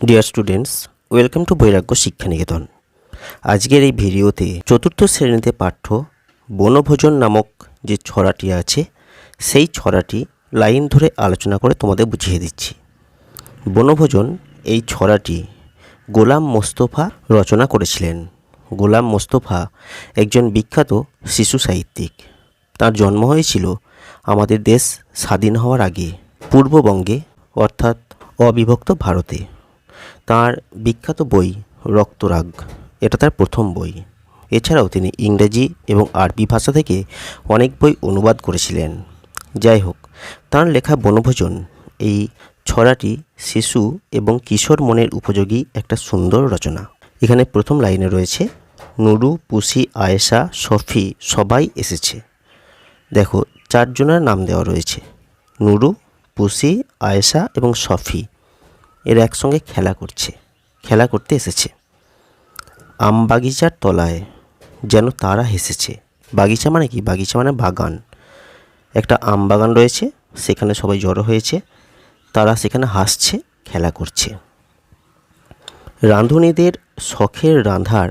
Dear students, welcome to বৈরাগ্য শিক্ষা নিকেতন। আজকের এই ভিডিওতে চতুর্থ শ্রেণীতে পাঠ্য বনভোজন নামক যে ছড়াটি আছে সেই ছড়াটি লাইন ধরে আলোচনা করে তোমাদের বুঝিয়ে দিচ্ছি। বনভোজন এই ছড়াটি গোলাম মোস্তফা রচনা করেছিলেন। গোলাম মোস্তফা একজন বিখ্যাত শিশু সাহিত্যিক। তার জন্ম হয়েছিল আমাদের দেশ স্বাধীন হওয়ার আগে পূর্ববঙ্গে, অর্থাৎ অবিভক্ত ভারতে। তার বিখ্যাত বই রক্তরাগ, এটা তার প্রথম বই। এছাড়াও তিনি ইংরেজি এবং আরবি ভাষা থেকে অনেক বই অনুবাদ করেছিলেন। যাই হোক, তার লেখা বনভোজন এই ছড়াটি শিশু এবং কিশোর মনের উপযোগী একটা সুন্দর রচনা। এখানে প্রথম লাইনে রয়েছে, নুরু, পুসি, আয়েশা, শফি সবাই এসেছে। দেখো, চারজনের নাম দেওয়া রয়েছে, নুরু, পুসি, আয়েশা এবং শফি। এরা একসঙ্গে খেলা করতে এসেছে। আম বাগিচার তলায় যেন তারা হেসেছে। বাগিচা মানে কি? বাগিচা মানে বাগান। একটা আম বাগান রয়েছে, সেখানে সবাই জড়ো হয়েছে, তারা সেখানে হাসছে, খেলা করছে। রাঁধুনিদের শখের রান্ধার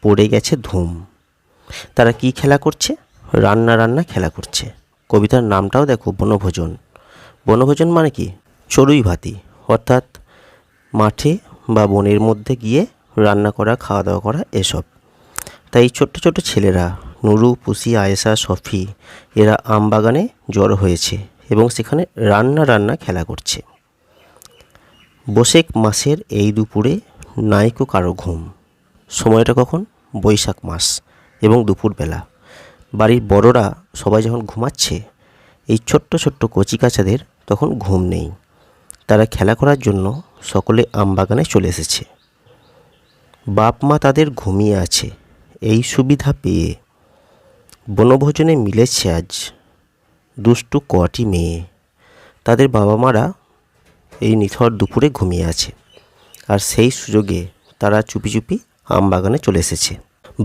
পড়ে গেছে ধুম। তারা কি খেলা করছে? রান্না খেলা করছে। কবিতার নামটাও দেখো, বনভোজন। বনভোজন মানে কি? চড়ুই ভাতি, অর্থাৎ মাঠে বা বনের মধ্যে গিয়ে রান্না করা, খাওয়া দাওয়া করা, এসব। তাই ছোট্ট ছোট্ট ছেলেরা নুরু, পুসি, আয়েশা, শফি এরা আম বাগানে জড়ো হয়েছে এবং সেখানে রান্না খেলা করছে। বৈশাখ মাসের এই দুপুরে নাইকো কারো ঘুম। সময়টা কখন? বৈশাখ মাস এবং দুপুরবেলা। বাড়ির বড়রা সবাই যখন ঘুমাচ্ছে, এই ছোট্ট ছোট্ট কচিকাচাদের তখন ঘুম নেই। তারা খেলা করার জন্য সকলে আমবাগানে চলে এসেছে। বাপ মা তাদের ঘুমিয়ে আছে এই সুবিধা পেয়ে। বনভোজনে মিলেছে আজ দুষ্টু কটি মেয়ে। তাদের বাবা মারা এই নিথর দুপুরে ঘুমিয়ে আছে, আর সেই সুযোগে তারা চুপি চুপি আমবাগানে চলে এসেছে।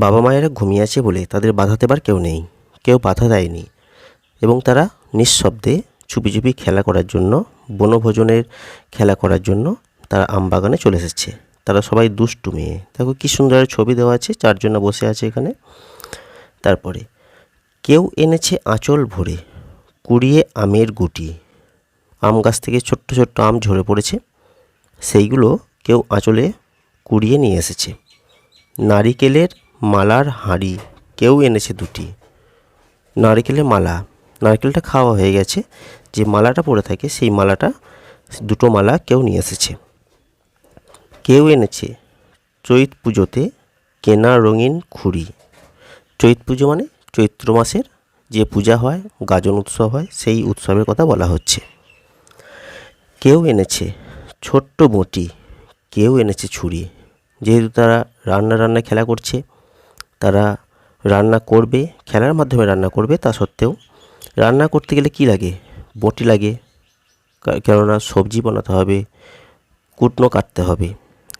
বাবা মায়েরা ঘুমিয়ে আছে বলে তাদের বাধা দেবার কেউ নেই, কেউ বাধা দেয়নি, এবং তারা নিঃশব্দে চুপি চুপি খেলা করার জন্য, বনভোজনের খেলা করার জন্য তারা আমবাগানে চলে এসেছে। তারা সবাই দুষ্টু মেয়ে। দেখো কি সুন্দর ছবি দেওয়া আছে, চারজনা বসে আছে এখানে। তারপরে, কেউ এনেছে আঁচল ভরে কুড়িয়ে আমের গুটি। আম গাছ থেকে ছোট্ট ছোট্ট আম ঝরে পড়েছে, সেইগুলো কেউ আঁচলে কুড়িয়ে নিয়ে এসেছে। নারিকেলের মালার হাঁড়ি কেউ এনেছে দুটি। নারিকেলের মালা, নারকেলটা খাওয়া হয়ে গেছে, যে মালাটা পড়ে থাকে সেই মালাটা, দুটো মালা কেউ নিয়ে এসেছে। কেউ এনেছে চৈত পুজোতে কেনা রঙিন খুঁড়ি। চৈত পুজো মানে চৈত্র মাসের যে পূজা হয়, গাজন উৎসব হয়, সেই উৎসবের কথা বলা হচ্ছে। কেউ এনেছে ছোট্ট বঁটি, কেউ এনেছে ছুরি। যেহেতু তারা রান্না খেলা করছে, তারা রান্না করবে, খেলার মাধ্যমে রান্না করবে। তা সত্ত্বেও রান্না করতে গেলে কি লাগে? বঁটি লাগে, কেননা সবজি বানাতে হবে, কুটনো কাটতে হবে।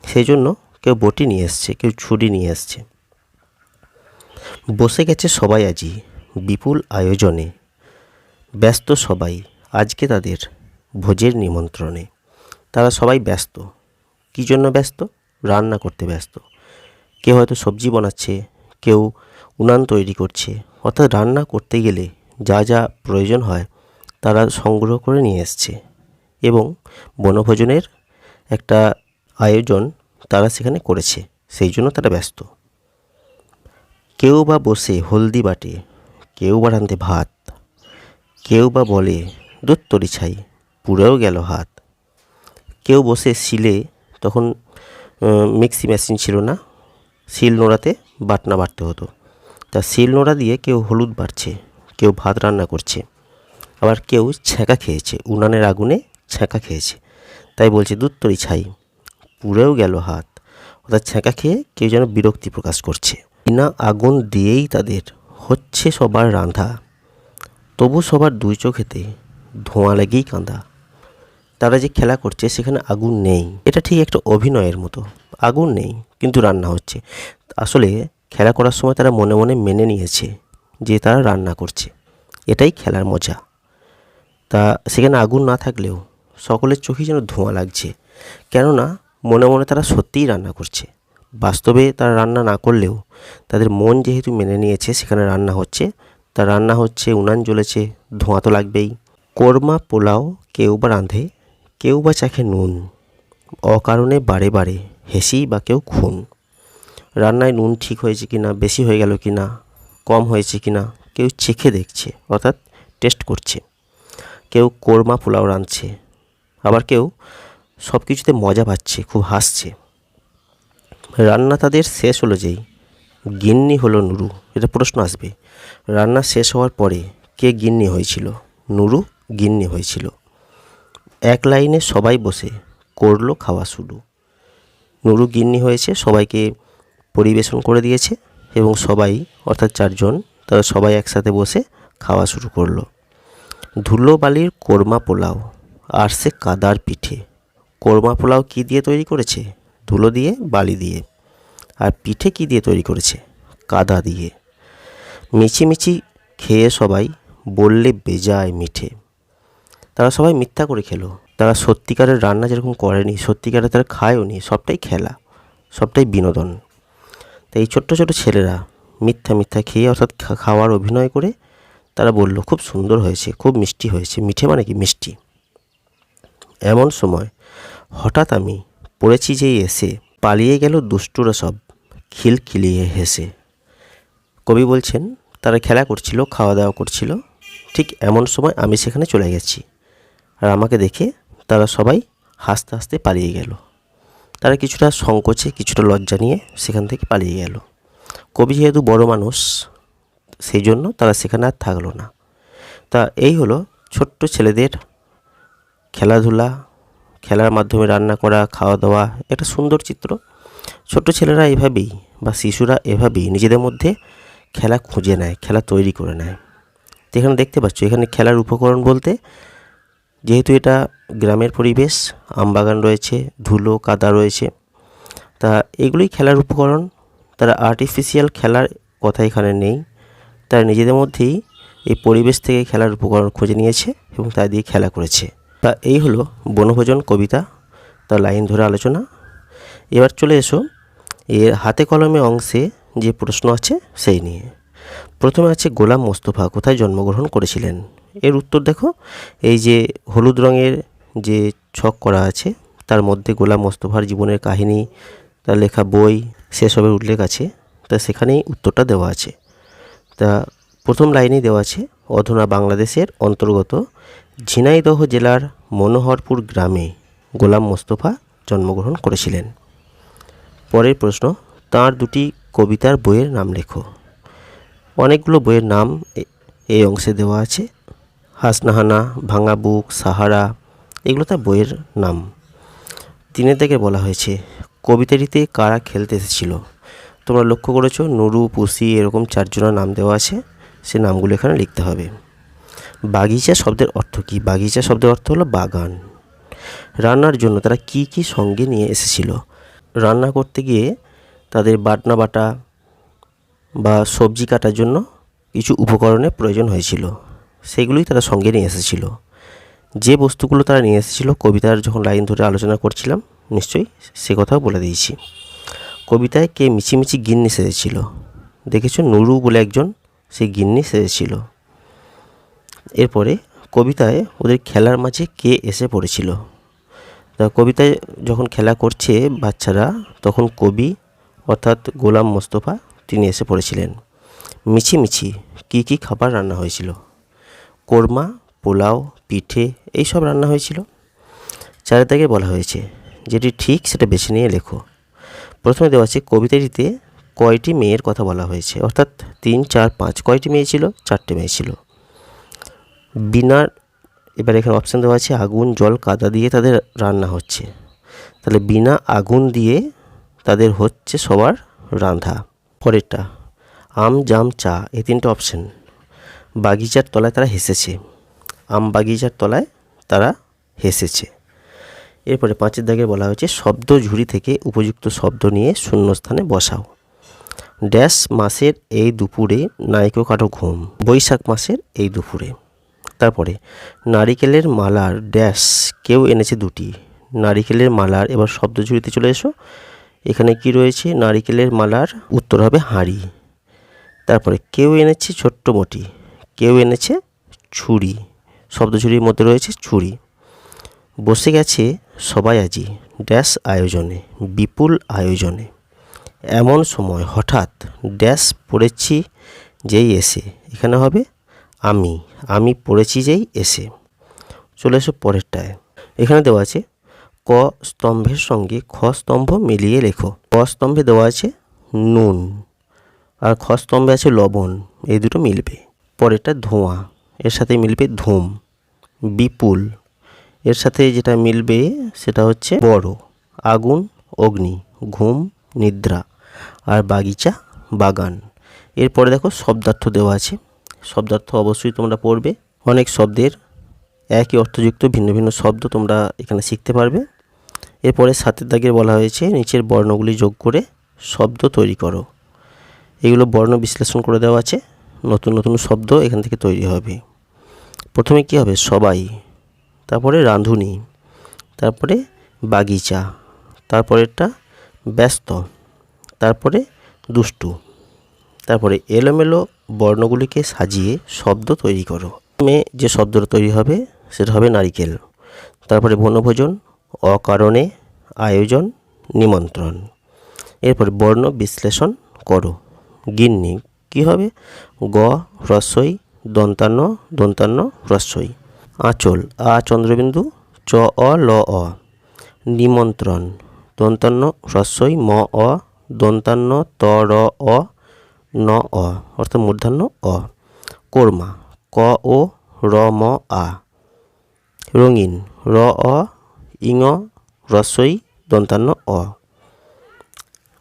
সেই জন্য কেউ বঁটি নিয়ে এসছে, কেউ ছুরি নিয়ে এসছে। বসে গেছে সবাই আজি বিপুল আয়োজনে। ব্যস্ত সবাই আজকে তাদের ভোজের নিমন্ত্রণে। তারা সবাই ব্যস্ত। কী জন্য ব্যস্ত? রান্না করতে ব্যস্ত। কেউ হয়তো সবজি বানাচ্ছে, কেউ উনান তৈরি করছে। অর্থাৎ রান্না করতে গেলে যা যা প্রয়োজন হয় তারা সংগ্রহ করে নিয়ে এসছে, এবং বনভোজনের একটা আয়োজন তারা সেখানে করেছে, সেই জন্য তারা ব্যস্ত। কেউ বা বসে হলদি বাটে, কেউ বা রাঁধে ভাত, কেউ বা বলে দুধ তরি ছাই, পুড়েও গেল হাত। কেউ বসে শিলে, তখন মিক্সি মেশিন ছিল না, শিল নোড়াতে বাটনা বাটতে হতো। তা শিল নোড়া দিয়ে কেউ হলুদ বাটছে, কেউ ভাত রান্না করছে। আবার কেউ ছ্যাঁকা খেয়েছে, উনানের আগুনে ছ্যাঁকা খেয়েছে, তাই বলছে দুধ তরি ছাই, পুড়েও গেল হাত। অর্থাৎ ছ্যাঁকা খেয়ে কেউ যেন বিরক্তি প্রকাশ করছে। বিনা আগুন দিয়েই তাদের হচ্ছে সবার রাঁধা, তবু সবার দুই চোখেতে ধোঁয়া লেগেই কাঁদা। তারা যে খেলা করছে সেখানে আগুন নেই, এটা ঠিক একটা অভিনয়ের মতো। আগুন নেই কিন্তু রান্না হচ্ছে। আসলে খেলা করার সময় তারা মনে মনে মেনে নিয়েছে যে তারা রান্না করছে, এটাই খেলার মজা। তা সেখানে আগুন না থাকলেও সকলের চোখে যেন ধোঁয়া লাগছে, কেননা মনে মনে তারা সত্যিই রান্না করছে। বাস্তবে তারা রান্না না করলেও তাদের মন যেহেতু মেনে নিয়েছে সেখানে রান্না হচ্ছে, তা রান্না হচ্ছে, উনান জ্বলেছে, ধোঁয়া তো লাগবেই। কোরমা পোলাও কেউ বা রাঁধে, কেউ বা চাখে নুন, অকারণে বারে বারে হেসেই বা কেউ খুন। রান্নায় নুন ঠিক হয়েছে কিনা, বেশি হয়ে গেল কিনা, কম হয়েছে কিনা কেউ চেখে দেখছে, অর্থাৎ টেস্ট করছে। কেউ কোরমা পোলাও রাঁধছে, আবার কেউ সব কিছুতে মজা পাচ্ছে, খুব হাসছে। রান্না তাদের শেষ হলো যেই গিন্নি হলো নুরু। এটা প্রশ্ন আসবে, রান্না শেষ হওয়ার পরে কে গিন্নি হয়েছিল? নুরু গিন্নি হয়েছিল। এক লাইনে সবাই বসে করলো খাওয়া শুরু। নুরু গিন্নি হয়েছে, সবাইকে পরিবেশন করে দিয়েছে এবং সবাই অর্থাৎ 4 জন তারা সবাই একসাথে বসে খাওয়া শুরু করলো। ধুলো বালির কোরমা পোলাও আর সে কাদার পিঠে। কোরমা পোলাও কী দিয়ে তৈরি করেছে? ধুলো দিয়ে, বালি দিয়ে। আর পিঠে কী দিয়ে তৈরি করেছে? কাদা দিয়ে। মিছিমিছি খেয়ে সবাই বললে বেজায় মিঠে। তারা সবাই মিথ্যা করে খেলো, তারা সত্যিকারের রান্না যেরকম করেনি, সত্যিকারে তারা খায়ও নি, সবটাই খেলা, সবটাই বিনোদন। তাই এই ছোট্ট ছোট ছেলেরা মিথ্যা মিথ্যা খেয়ে অর্থাৎ খাওয়ার অভিনয় করে তারা বলল খুব সুন্দর হয়েছে, খুব মিষ্টি হয়েছে। মিঠে মানে কি? মিষ্টি। এমন সময় হঠাৎ আমি পড়েছি যেই এসে, পালিয়ে গেল দুষ্টুরা সব খিলখিলিয়ে হেসে। কবি বলছেন তারা খেলা করছিল, খাওয়া দাওয়া করছিল, ঠিক এমন সময় আমি সেখানে চলে গেছি, আর আমাকে দেখে তারা সবাই হাসতে হাসতে পালিয়ে গেল। তারা কিছুটা সংকোচে, কিছুটা লজ্জা নিয়ে সেখান থেকে পালিয়ে গেল। কবি যেহেতু বড় মানুষ, সেই জন্য তারা সেখানে আর থাকলো না। তা এই হলো ছোট্ট ছেলেদের খেলাধুলা, খেলার মাধ্যমে রান্না করা, খাওয়া দাওয়া, একটা সুন্দর চিত্র। ছোট্ট ছেলেরা এভাবেই বা শিশুরা এভাবেই নিজেদের মধ্যে খেলা খুঁজে নেয়, খেলা তৈরি করে নেয়। তো এখানে দেখতে পাচ্ছ, এখানে খেলার উপকরণ বলতে, যেহেতু এটা গ্রামের পরিবেশ, আমবাগান রয়েছে, ধুলো কাদা রয়েছে, তা এগুলোই খেলার উপকরণ। তারা আর্টিফিশিয়াল খেলার কথা এখানে নেই, তারা নিজেদের মধ্যেই এই পরিবেশ থেকে খেলার উপকরণ খুঁজে নিয়েছে এবং তা দিয়ে খেলা করেছে। তা এই হলো বনভোজন কবিতা, তার লাইন ধরে আলোচনা। এবার চলে এসো এর হাতে কলমে অংশে যে প্রশ্ন আছে সেই নিয়ে। প্রথমে আছে গোলাম মোস্তফা কোথায় জন্মগ্রহণ করেছিলেন? এর উত্তর দেখো, এই যে হলুদ রঙের যে ছক করা আছে তার মধ্যে গোলাম মোস্তফার জীবনের কাহিনী, তার লেখা বই সেসবের উল্লেখ আছে, তা সেখানেই উত্তরটা দেওয়া আছে। তা প্রথম লাইনেই দেওয়া আছে, অধুনা বাংলাদেশের অন্তর্গত ঝিনাইদহ জেলার মনোহরপুর গ্রামে গোলাম মোস্তফা জন্মগ্রহণ করেছিলেন। পরের প্রশ্ন, তাঁর দুটি কবিতার বইয়ের নাম লেখো। অনেকগুলো বইয়ের নাম এই অংশে দেওয়া আছে, হাসনাহানা, ভাঙা বুক, সাহারা, এগুলো তার বইয়ের নাম। 3 দাগে বলা হয়েছে কবিতাটিতে কারা খেলতে এসেছিল। তোমরা লক্ষ্য করেছো নুরু, পুসি এরকম 4 জনের নাম দেওয়া আছে, সে নামগুলো এখানে লিখতে হবে। বাগিচা শব্দের অর্থ কী? বাগিচা শব্দের অর্থ হলো বাগান। রান্নার জন্য তারা কি কি সঙ্গে নিয়ে এসেছিল? রান্না করতে গিয়ে তাদের বাটনা বাটা বা সবজি কাটার জন্য কিছু উপকরণের প্রয়োজন হয়েছিল, সেগুলোই তারা সঙ্গে নিয়ে এসেছিল। যে বস্তুগুলো তারা নিয়ে এসেছিল কবিতার যখন লাইন ধরে আলোচনা করছিলাম নিশ্চয়ই সে কথাও বলে দিয়েছি। কবিতায় কে মিছিমিছি গিন্নি সেজেছিল? দেখেছো নুরু বলে একজন, সে গিন্নি সেজেছিল। এরপরে কবিতায় ওদের খেলার মাঝে কে এসে পড়েছিল? তা কবিতায় যখন খেলা করছে বাচ্চারা, তখন কবি অর্থাৎ গোলাম মোস্তফা তিনি এসে পড়েছিলেন। মিছিমিছি কী কী খাবার রান্না হয়েছিল? কোরমা, পোলাও, পিঠে এইসব রান্না হয়েছিল। 4 দাগে বলা হয়েছে যেটি ঠিক সেটা বেছে নিয়ে লেখো। প্রথমে দেওয়া আছে কবিতাটিতে কয়টি মেয়ের কথা বলা হয়েছে, অর্থাৎ 3, 4, 5 কয়টি মেয়ে ছিল? 4টে মেয়ে ছিল। বিনার, এবার এখানে অপশান দেওয়া আছে আগুন, জল, কাদা দিয়ে তাদের রান্না হচ্ছে, তাহলে বিনা আগুন দিয়ে তাদের হচ্ছে সবার রান্না। পরেরটা আম, জাম, চা, এই 3টে অপশান। বাগিচার তলায় তারা হেসেছে, আম বাগিচার তলায় তারা হেসেছে। এরপরে 5 দাগে বলা হয়েছে শব্দ ঝুড়ি থেকে উপযুক্ত শব্দ নিয়ে শূন্যস্থানে বসাও। ড্যাশ মাসের এই দুপুরে নাইকো কাটো ঘুম, বৈশাখ মাসের এই দুপুরে। তারপরে নারিকেলের মালার ড্যাশ কেউ এনেছে 2টি, নারিকেলের মালার, এবার শব্দ ঝুড়িতে চলে এসো। এখানে কি রয়েছে? নারিকেলের মালার উত্তর হবে হাঁড়ি। তারপরে কেউ এনেছে ছোট্ট মোটি, কেউ এনেছে ছুরি, শব্দ ঝুড়ির মধ্যে রয়েছে ছুরি। বসে গেছে সবাই আজি ড্যাশ আয়োজনে, বিপুল আয়োজনে। এমন সময় হঠাৎ ড্যাশ পড়েছি যেই এসে, এখানে হবে আমি, আমি পড়েছি যেই এসে। চলে এসো পরেরটায়। এখানে দেওয়া আছে ক স্তম্ভের সঙ্গে খ স্তম্ভ মিলিয়ে লেখো। ক স্তম্ভে দেওয়া আছে নুন, আর খ স্তম্ভে আছে লবণ, এই দুটো মিলবে। পরেরটা ধোঁয়া, এর সাথে মিলবে ধূম। বিপুল, এর সাথে যেটা মিলবে সেটা হচ্ছে বড়। আগুন, অগ্নি, ঘুম, নিদ্রা, আর বাগিচা, বাগান। এরপরে দেখো শব্দার্থ দেওয়া আছে। শব্দার্থ অবশ্যই তোমরা পড়বে। অনেক শব্দের একই অর্থযুক্ত ভিন্ন ভিন্ন শব্দ তোমরা এখানে শিখতে পারবে। এরপরে সাতের দাগের বলা হয়েছে নিচের বর্ণগুলি যোগ করে শব্দ তৈরি করো। এগুলো বর্ণ বিশ্লেষণ করে দেওয়া আছে, নতুন নতুন শব্দ এখান থেকে তৈরি হবে। প্রথমে কি হবে? সবাই, তারপরে রাঁধুনি, তারপরে বাগিচা, তারপরেরটা ব্যস্ত, তারপরে দুষ্টু। তারপরে এলোমেলো বর্ণগুলিকে সাজিয়ে শব্দ তৈরি করো। প্রথমে যে শব্দটা তৈরি হবে সেটা হবে নারিকেল, তারপরে বনভোজন, অকারণে, আয়োজন, নিমন্ত্রণ। এরপরে বর্ণ বিশ্লেষণ করো। গিন্নি কি হবে? গ হ্রস্বই, দন্তান্ন, দন্তান্ন হ্রস্বই। আঁচল, আ চন্দ্রবিন্দু, চ অ ল অ। নিমন্ত্রণ, দন্তান্ন হ্রস্বই, ম অ, দন্তান্ন ত র অ, ন অ, অর্থাৎ মূর্ধন্য অ। কোর্মা, ক ও র ম আ। রঙিন, র অ, ইঙ হ্রস্বই, দন্তান্ন অ।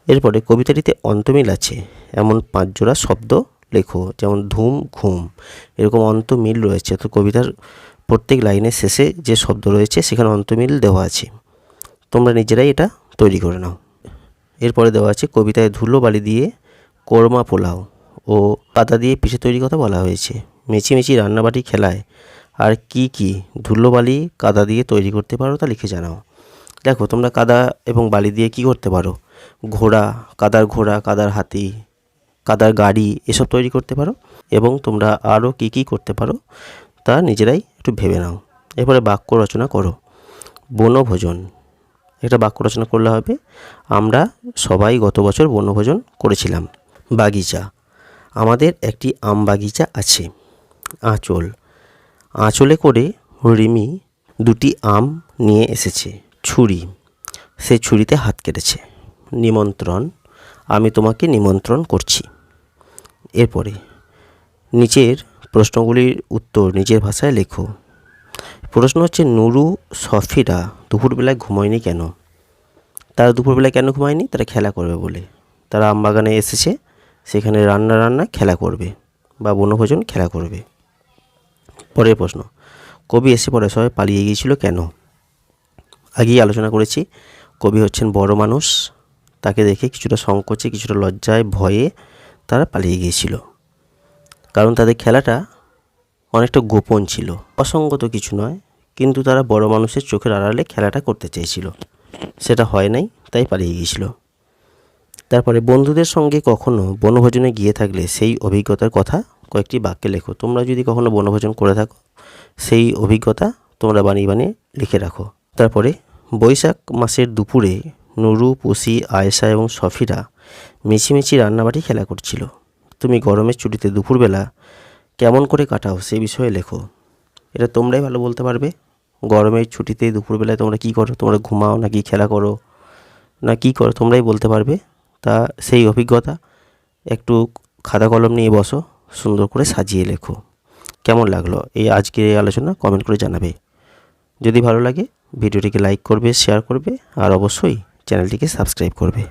এরপরে কবিতাটিতে অন্তমিল আছে এমন 5 জোড়া শব্দ লেখো, যেমন ধুম, ঘুম, এরকম অন্তমিল রয়েছে। তো কবিতার প্রত্যেক লাইনের শেষে যে শব্দ রয়েছে সেখানে অন্তমিল দেওয়া আছে। তোমরা নিজেরাই এটা তৈরি করে নাও। এরপরে দেওয়া আছে কবিতায় ধুলো বালি দিয়ে কোরমা পোলাও ও কাদা দিয়ে পিঠে তৈরি কথা বলা হয়েছে। মেচিমেচি রান্নাবাটি খেলায় আর কি কি ধুলো বালি কাদা দিয়ে তৈরি করতে পারো তা লিখে জানাও। দেখো তোমরা কাদা এবং বালি দিয়ে কি করতে পারো? ঘোড়া, কাদার হাতি, কাদার গাড়ি এসব তৈরি করতে পারো। এবং তোমরা আরও কি কি করতে পারো তা নিজেরাই একটু ভেবে নাও। এরপরে বাক্য রচনা করো। বনভোজন, একটা বাক্য রচনা করলে হবে আমরা সবাই গত বছর বনভোজন করেছিলাম। বাগিচা, আমাদের একটি আম বাগিচা আছে। আঁচল, আঁচলে করে রিমি 2টি আম নিয়ে এসেছে। ছুরি, সে ছুরিতে হাত কেটেছে। নিমন্ত্রণ, আমি তোমাকে নিমন্ত্রণ করছি। এরপরে নিচের প্রশ্নগুলির উত্তর নিজের ভাষায় লেখো। প্রশ্ন হচ্ছে নুরু সফিরা দুপুরবেলায় ঘুমায়নি কেন? তারা দুপুরবেলায় কেন ঘুমায়নি? তারা খেলা করবে বলে। তারা আমবাগানে এসেছে, সেখানে রান্না খেলা করবে বা বনভোজন খেলা করবে। পরের প্রশ্ন, কবি এসে পরে সবাই পালিয়ে গিয়েছিল কেন? আগেই আলোচনা করেছি, কবি হচ্ছেন বড় মানুষ, তাকে দেখে কিছুটা সংকোচে, কিছুটা লজ্জায়, ভয়ে তারা পালিয়ে গিয়েছিল। কারণ তাদের খেলাটা অনেকটা গোপন ছিল, অসঙ্গত কিছু নয়, কিন্তু তারা বড় মানুষের চোখের আড়ালে খেলাটা করতে চেয়েছিল, সেটা হয় নাই, তাই পালিয়ে গিয়েছিল। তারপরে বন্ধুদের সঙ্গে কখনো বনভোজনে গিয়ে থাকলে সেই অভিজ্ঞতার কথা কয়েকটি বাক্যে লেখো। তোমরা যদি কখনো বনভোজন করে থাকো সেই অভিজ্ঞতা তোমরা বানিয়ে বানিয়ে লিখে রাখো। তারপরে বৈশাখ মাসের দুপুরে নুরু, পুসি, আয়েশা এবং সফিরা মিছিমিছি রান্নাবাটি খেলা করছিল। তুমি গরমের ছুটিতে দুপুরবেলা কেমন করে কাটাও সে বিষয়ে লেখো। এটা তোমরাই ভালো বলতে পারবে। গরমের ছুটিতে দুপুরবেলায় তোমরা কী করো? তোমরা ঘুমাও নাকি খেলা করো না কী করো? তোমরাই বলতে পারবে। তা সেই অভিজ্ঞতা একটু খাতা কলম নিয়ে বসো, সুন্দর করে সাজিয়ে লেখো। কেমন লাগলো এই আজকের এই আলোচনা কমেন্ট করে জানাবে। যদি ভালো লাগে ভিডিওটিকে লাইক করবে, শেয়ার করবে আর অবশ্যই চ্যানেলটিকে সাবস্ক্রাইব করবে।